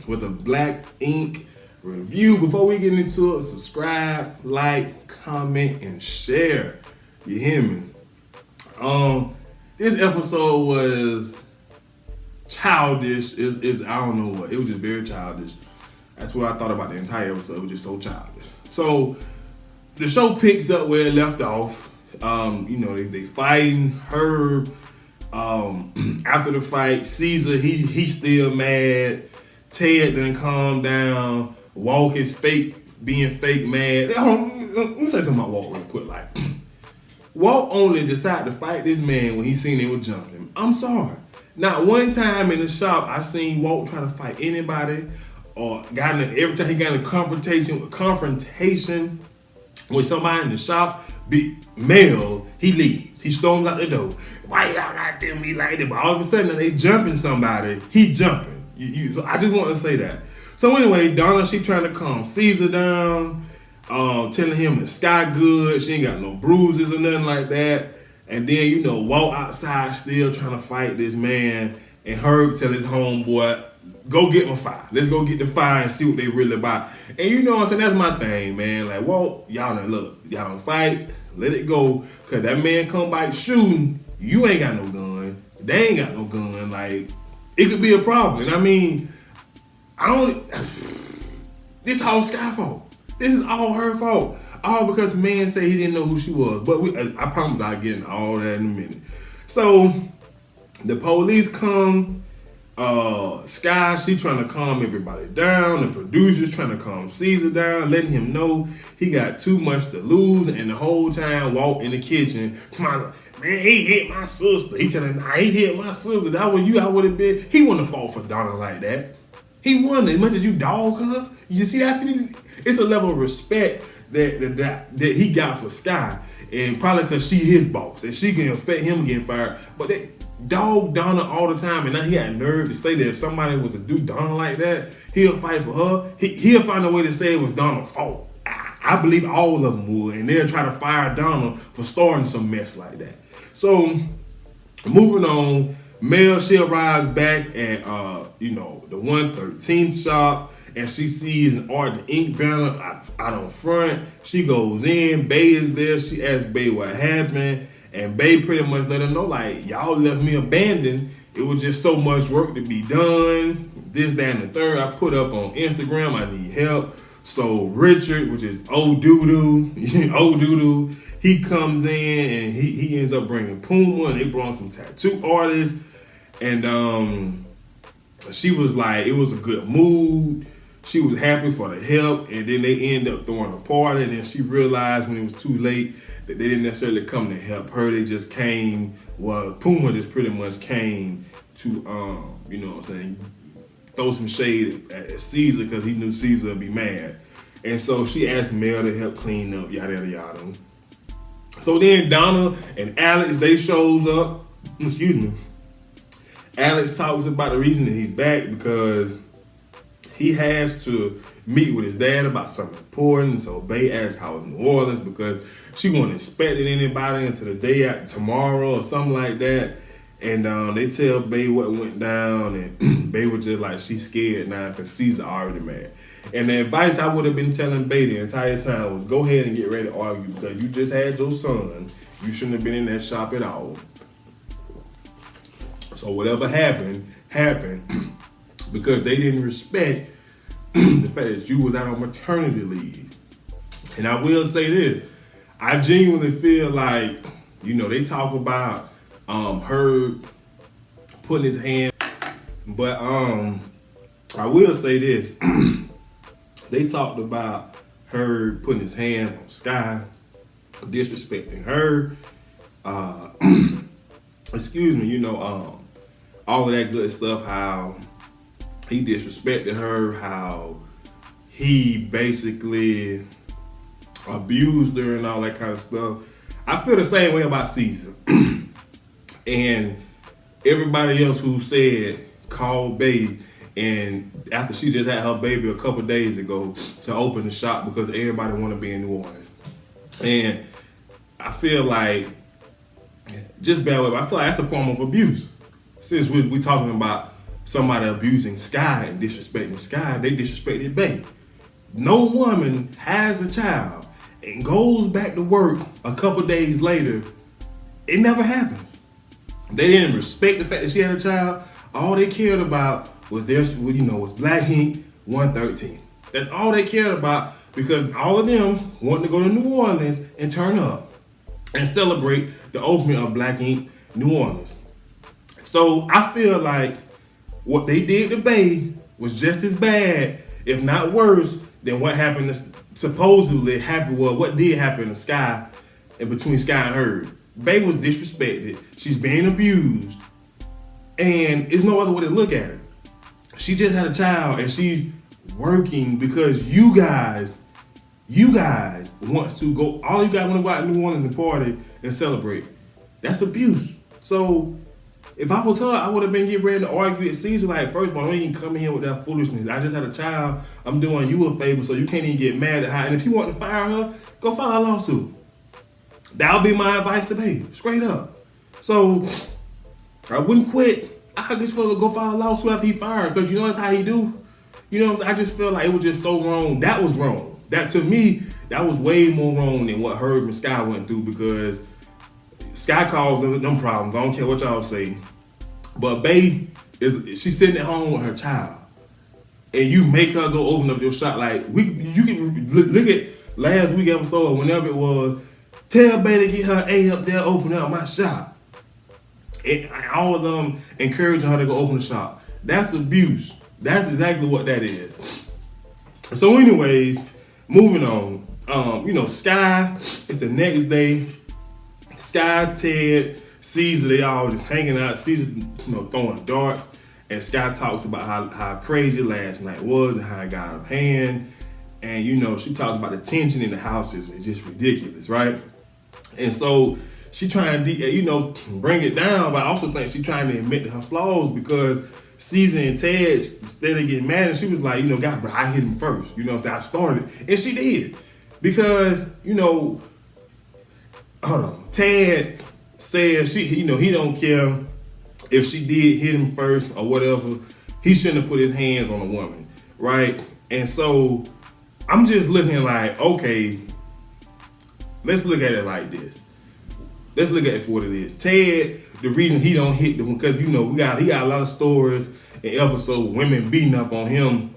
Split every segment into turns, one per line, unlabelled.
with a black ink review. Before we get into it, subscribe, like, comment, and share. You hear me? This episode was childish. Is I don't know what. It was just very childish. That's what I thought about the entire episode. It was just so childish. So the show picks up where it left off. They fighting Herb. After the fight, Caesar, he's still mad. Ted done calm down. Walk is being fake mad. Let me say something about Walk real quick. Like, Walt only decided to fight this man when he seen they were jumping him. I'm sorry. Not one time in the shop I seen Walt try to fight anybody, or every time he got in a confrontation with somebody in the shop, big male, he leaves. He storms out the door. Why y'all not doing me like that? But all of a sudden they jumping somebody, he jumping. So I just want to say that. So anyway, Donna, she trying to calm Caesar down, telling him the sky good, she ain't got no bruises or nothing like that. And then, Walt outside still trying to fight this man, and Herb tell his homeboy, go get my fire. Let's go get the fire and see what they really about. And you know what I'm saying? That's my thing, man. Like, Walt, y'all don't fight, let it go. Cause that man come by shooting, you ain't got no gun. They ain't got no gun. Like, it could be a problem. And I mean, this whole Sky fault. This is all her fault. All because the man said he didn't know who she was. But I promise I'll get into all that in a minute. So the police come. Sky, she trying to calm everybody down. The producer's trying to calm Caesar down, letting him know he got too much to lose. And the whole time, Walt in the kitchen, come on, man, he hit my sister. He telling, he hit my sister. That was you, I would have been. He wouldn't have fought for Donna like that. He won as much as you dog her. You see that? It's a level of respect that he got for Sky, and probably because she his boss and she can affect him getting fired. But they dog Donna all the time, and now he had nerve to say that if somebody was to do Donna like that, he'll fight for her. He'll find a way to say it was Donna's fault. I believe all of them would, and they'll try to fire Donna for starting some mess like that. So moving on. Mel, she arrives back at the 113th shop, and she sees an Art the Ink banner out on front. She goes in, Bay is there. She asks Bay what happened, and Bay pretty much let her know, like, y'all left me abandoned. It was just so much work to be done. This, that, and the third. I put up on Instagram, I need help. So Richard, which is old doo-doo, he comes in and he ends up bringing Puma, and they brought some tattoo artists. And she was like, it was a good mood. She was happy for the help, and then they end up throwing a party, and then she realized when it was too late that they didn't necessarily come to help her. They just came, Puma just pretty much came to, throw some shade at Caesar because he knew Caesar would be mad. And so she asked Mel to help clean up, yada, yada, yada. So then Donna and Alex, they shows up. Excuse me. Alex talks about the reason that he's back because he has to meet with his dad about something important. So Bay asks how it's New Orleans because she wasn't expecting anybody until the day after tomorrow or something like that. And they tell Bay what went down, and Bay was just like, she's scared now because Caesar already mad. And the advice I would have been telling Bay the entire time was go ahead and get ready to argue because you just had your son. You shouldn't have been in that shop at all. So whatever happened because they didn't respect the fact that you was out on maternity leave. And I will say this, I genuinely feel like, they talk about her putting his hand, but I will say this, they talked about her putting his hands on Sky, disrespecting her, all of that good stuff, how he disrespected her, how he basically abused her and all that kind of stuff. I feel the same way about Caesar. And everybody else who said, called Bay, and after she just had her baby a couple days ago to open the shop because everybody want to be in New Orleans. And I feel like, just bear with me, I feel like that's a form of abuse. Since we talking about somebody abusing Sky and disrespecting Sky, they disrespected Bay. No woman has a child and goes back to work a couple days later. It never happens. They didn't respect the fact that she had a child. All they cared about was was Black Ink 113. That's all they cared about, because all of them wanted to go to New Orleans and turn up and celebrate the opening of Black Ink New Orleans. So I feel like what they did to Bay was just as bad, if not worse, than what happened to what did happen to Sky and between Sky and Herb. Bay was disrespected. She's being abused. And it's no other way to look at it. She just had a child and she's working because you guys wants to go, all you guys want to go out to New Orleans and party and celebrate. That's abuse. So if I was her, I would have been getting ready to argue with Caesar. Like, first of all, don't even come in here with that foolishness. I just had a child. I'm doing you a favor, so you can't even get mad at her. And if you want to fire her, go file a lawsuit. That'll be my advice to Bay, straight up. So I wouldn't quit. I just want to go file a lawsuit after he fired, because you know that's how he do. You know what I'm saying? I just feel like it was just so wrong. That was wrong. That, to me, that was way more wrong than what Herb and Sky went through, because Sky caused them problems. I don't care what y'all say. But Bay, she's sitting at home with her child. And you make her go open up your shop. Like, you can look at last week episode, or whenever it was, tell Bay to get her A up there, open up my shop. And all of them encouraging her to go open the shop. That's abuse. That's exactly what that is. So anyways, moving on. Sky, it's the next day. Sky, Ted, Caesar, they all just hanging out. Caesar, throwing darts. And Sky talks about how crazy last night was and how it got out of hand. And, she talks about the tension in the house is just ridiculous, right? And so she trying to, bring it down, but I also think she trying to admit to her flaws, because Caesar and Ted, instead of getting mad, and she was like, God, but I hit him first. I started. And she did. Because, Ted says he don't care if she did hit him first or whatever. He shouldn't have put his hands on a woman, right? And so I'm just looking like, okay, let's look at it like this. Let's look at it for what it is. Ted, the reason he don't hit them, because he got a lot of stories and episodes, women beating up on him.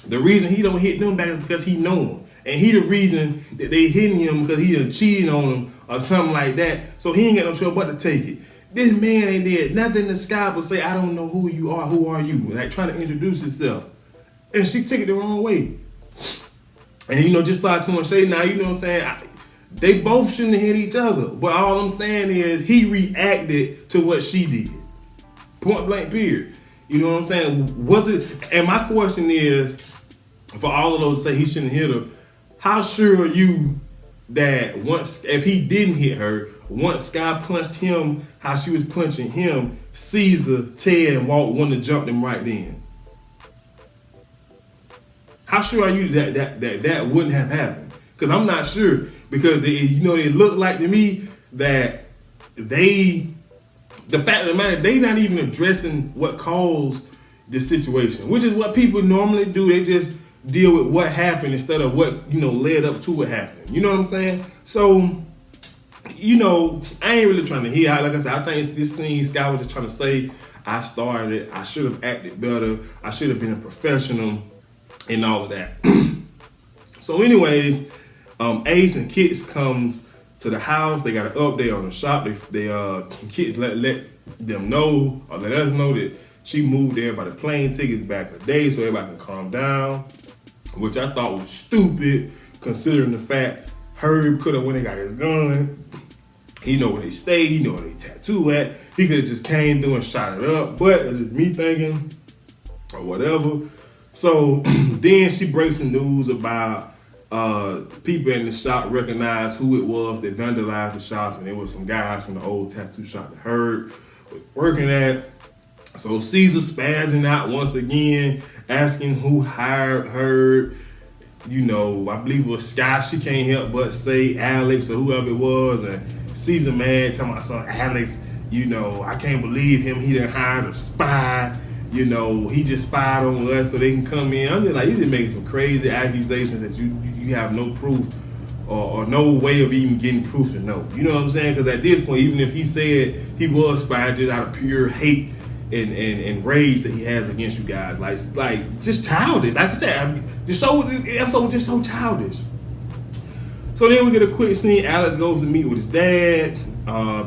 The reason he don't hit them back is because he know them. And he the reason that they hitting him, because he done cheated on them or something like that. So he ain't got no trouble but to take it. This man ain't did nothing to Sky but say, I don't know who you are, who are you? Like, trying to introduce himself. And she took it the wrong way. And just like throwing shade now, you know what I'm saying? They both shouldn't have hit each other. But all I'm saying is he reacted to what she did. Point blank period. You know what I'm saying? Was it, and my question is, for all of those say he shouldn't hit her, how sure are you that if he didn't hit her, once Sky punched him how she was punching him, Caesar, Ted, and Walt wouldn't have jumped him right then? How sure are you that wouldn't have happened? Because I'm not sure. Because it looked like to me that the fact of the matter, they not even addressing what caused the situation, which is what people normally do. They just deal with what happened instead of what led up to what happened. You know what I'm saying? So, I ain't really trying to hear. Like I said, I think this scene, Sky was just trying to say, I started it. I should have acted better. I should have been a professional and all of that. So anyway, Ace and Kits comes to the house. They got an update on the shop. Kits let them know, or let us know, that she moved everybody plane tickets back a day so everybody can calm down, which I thought was stupid, considering the fact Herb could have went and got his gun. He know where they stay. He know where they tattoo at. He could have just came through and shot it up. But that's just me thinking, or whatever. So then she breaks the news about people in the shop recognize who it was that vandalized the shop, and it was some guys from the old tattoo shop that Herb was working at. So Caesar spazzing out once again, asking who hired Herb. I believe it was Sky. She can't help but say Alex or whoever it was, and Caesar mad, talking about son Alex. I can't believe him. He done hired a spy. he just spied on us so they can come in. I'm just like, you just making some crazy accusations that you have no proof or no way of even getting proof to know. You know what I'm saying? Because at this point, even if he said he was spying just out of pure hate and rage that he has against you guys, like just childish. Like I said, the episode was just so childish. So then we get a quick scene. Alex goes to meet with his dad.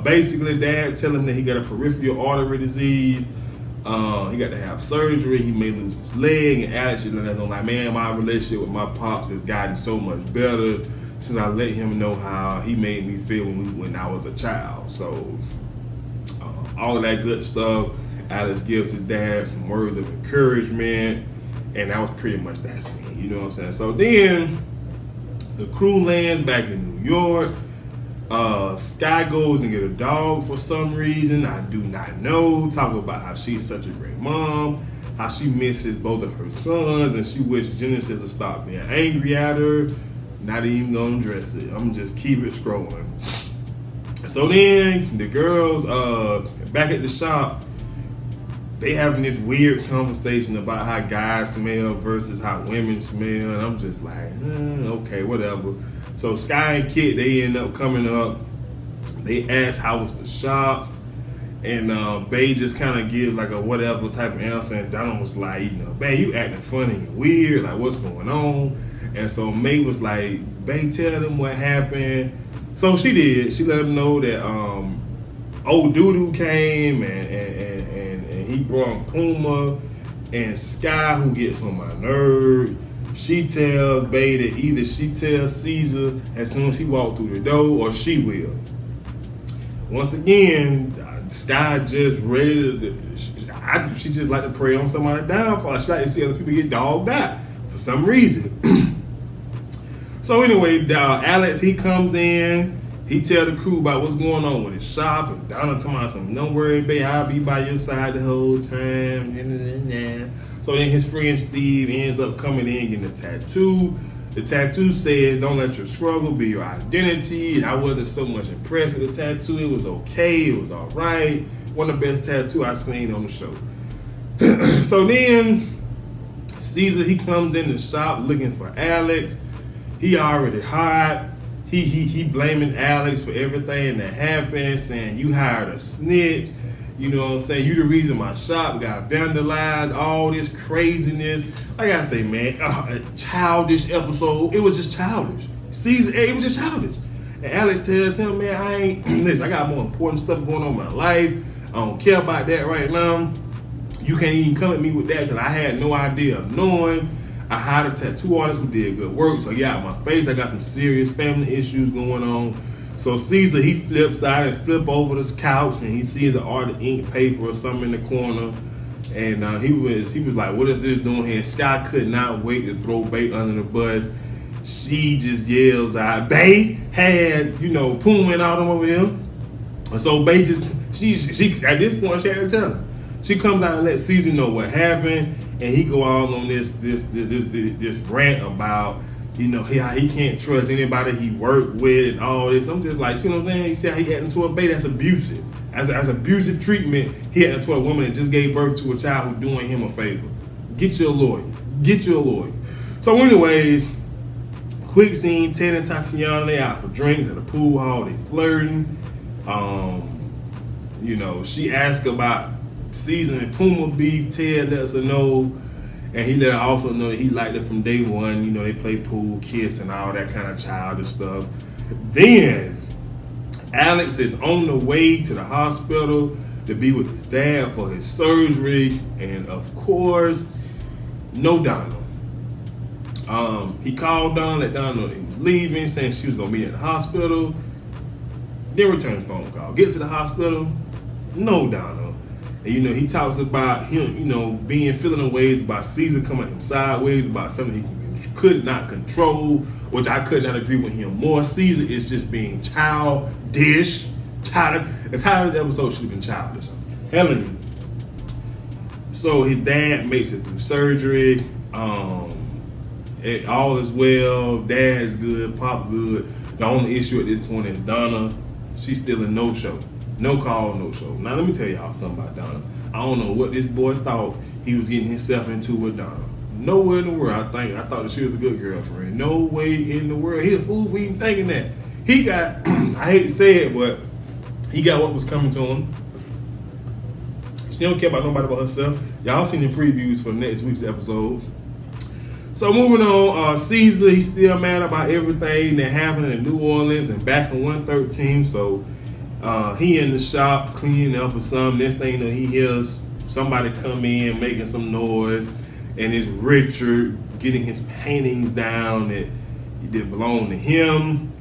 Basically, dad telling him that he got a peripheral artery disease. He got to have surgery. He may lose his leg. And Alex is like, man, my relationship with my pops has gotten so much better since I let him know how he made me feel when I was a child. So all of that good stuff. Alex gives his dad some words of encouragement, and that was pretty much that scene. You know what I'm saying? So then the crew lands back in New York. Sky goes and get a dog for some reason. I do not know. Talk about how she's such a great mom, how she misses both of her sons, and she wishes Genesis would stop being angry at her. Not even gonna address it. I'm just keep it scrolling. So then the girls back at the shop, they having this weird conversation about how guys smell versus how women smell, and I'm just like, okay, whatever. So Sky and Kit, they end up coming up. They ask how was the shop, and Bae just kind of gives like a whatever type of answer, and Donald was like, Bae, you acting funny and weird, like what's going on? And so May was like, Bae, tell them what happened. So she did. She let them know that old Doodoo came and he brought Puma and Sky, who gets on my nerve. She tells Bae that either she tells Caesar as soon as he walked through the door or she will. Once again, Sky just ready to, she just like to prey on somebody's downfall. She like to see other people get dogged out for some reason. So anyway, Alex, he comes in, he tell the crew about what's going on with his shop, and Donna talking about something, don't worry, babe, I'll be by your side the whole time. So then his friend Steve ends up coming in getting a tattoo. The tattoo says, don't let your struggle be your identity. And I wasn't so much impressed with the tattoo. It was okay, it was all right. One of the best tattoos I've seen on the show. So then Caesar, he comes in the shop looking for Alex. He already hired. He blaming Alex for everything that happened, saying you hired a snitch. You know what I'm saying? You the reason my shop got vandalized, all this craziness. Like I say, man, a childish episode. It was just childish. Caesar, it was just childish. And Alex tells him, man, listen, I got more important stuff going on in my life. I don't care about that right now. You can't even come at me with that because I had no idea of knowing. I hired a tattoo artist who did good work. So yeah, my face, I got some serious family issues going on. So Caesar, he flips out and flip over this couch and he sees an art ink paper or something in the corner. And he was like, what is this doing here? And Scott could not wait to throw Bae under the bus. She just yells out, Bae had, Puma and all them over here. And so Bae just, she at this point, she had to tell him. She comes out and lets Caesar know what happened. And he go all on this rant about, how he can't trust anybody he worked with and all this. I'm just like, see what I'm saying? He said he acting to a Bae, that's abusive. As abusive treatment, he acting to a woman that just gave birth to a child who's doing him a favor. Get you a lawyer. Get you a lawyer. So anyways, quick scene, Ted and Tatiana, they out for drinks at the pool hall, they flirting. She asked about Caesar and Puma beef. Ted lets her know, and he let her also know that he liked it from day one. They play pool, kiss, and all that kind of childish stuff. Then Alex is on the way to the hospital to be with his dad for his surgery, and of course, no Donna. He called Donna, let Donna know that he was leaving, saying she was gonna be in the hospital. Then returns the phone call. Get to the hospital, no Donna. And he talks about him, feeling in ways about Caesar coming at him sideways, about something he could not control, which I could not agree with him more. Caesar is just being childish. The title of the episode should have been childish. I'm telling you. So his dad makes it through surgery. All is well. Dad's good. Pop good. The only issue at this point is Donna. She's still in no show. No call, no show. Now let me tell y'all something about Donna. I don't know what this boy thought he was getting himself into with Donna. Nowhere in the world, I thought that she was a good girlfriend. No way in the world. He a fool for even thinking that. He got, I hate to say it, but he got what was coming to him. She don't care about nobody but herself. Y'all seen the previews for next week's episode. So moving on, Caesar, he's still mad about everything that happened in New Orleans and back in 113. So he in the shop cleaning up or something. Next thing you know, he hears somebody come in making some noise, and it's Richard getting his paintings down that belong to him.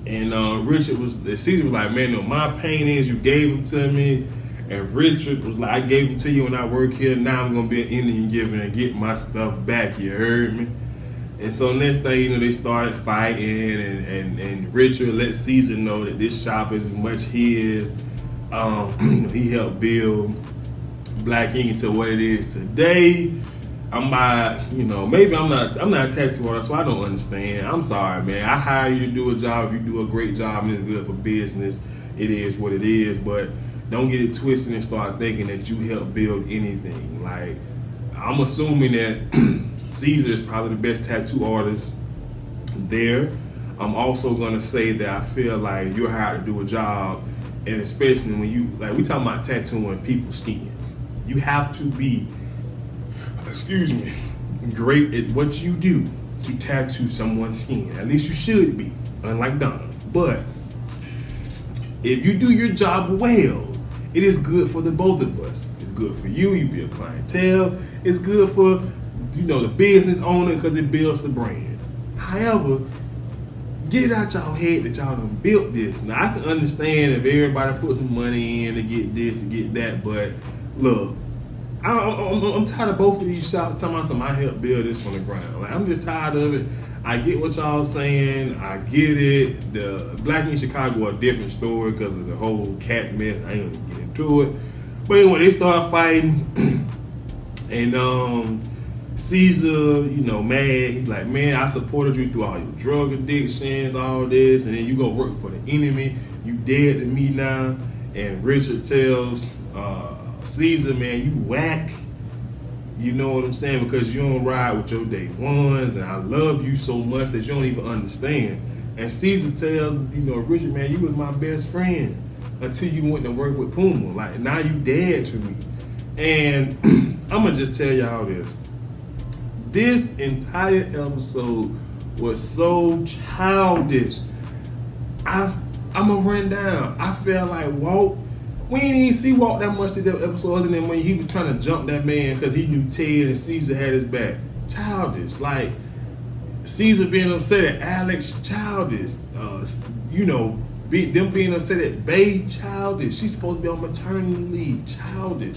And Caesar was like, man, no, my paintings, you gave them to me. And Richard was like, I gave them to you when I work here. Now I'm gonna be an Indian giver and get my stuff back. You heard me? And so next thing you know, they started fighting, and Richard let Caesar know that this shop is much his. He helped build Black Ink into what it is today. Maybe I'm not a tattoo artist, so I don't understand. I'm sorry, man. I hire you to do a job. If you do a great job and it's good for business, it is what it is. But don't get it twisted and start thinking that you help build anything. Like, I'm assuming that Caesar is probably the best tattoo artist there. I'm also gonna say that I feel like you're hired to do a job, and especially when we talking about tattooing people's skin, you have to be, great at what you do to tattoo someone's skin. At least you should be, unlike Donna. But if you do your job well, it is good for the both of us. It's good for you. You build clientele. It's good for the business owner because it builds the brand. However, get it out y'all head that y'all done built this. Now I can understand if everybody put some money in to get this, to get that, but look, I'm tired of both of these shops talking about something. I helped build this from the ground. Like, I'm just tired of it. I get what y'all saying. I get it. The Black in Chicago a different story because of the whole cat mess. I ain't gonna get into it. But anyway, they start fighting, and Caesar, mad. He's like, man, I supported you through all your drug addictions, all this, and then you go work for the enemy. You dead to me now. And Richard tells Caesar, man, you whack. You know what I'm saying? Because you don't ride with your day ones, and I love you so much that you don't even understand. And Caesar tells, Richard, man, you was my best friend until you went to work with Puma. Like, now you dead to me. And I'm gonna just tell y'all this. This entire episode was so childish. I'm gonna run down. I felt like Walt. We didn't even see Walt that much this episode, other than when he was trying to jump that man because he knew Ted and Caesar had his back. Childish. Like, Caesar being upset at Alex, childish. Them being upset at Bae, childish. She's supposed to be on maternity leave, childish.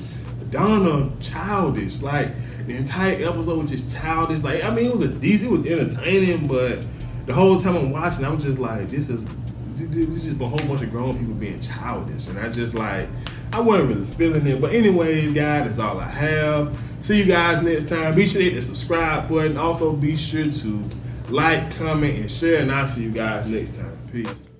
Donna, childish. Like, the entire episode was just childish. Like, I mean, it was entertaining, but the whole time I'm watching, I was just like, this is just a whole bunch of grown people being childish, and I wasn't really feeling it. But anyways, guys, that's all I have. See you guys next time. Be sure to hit the subscribe button. Also, be sure to like, comment, and share, and I'll see you guys next time. Peace.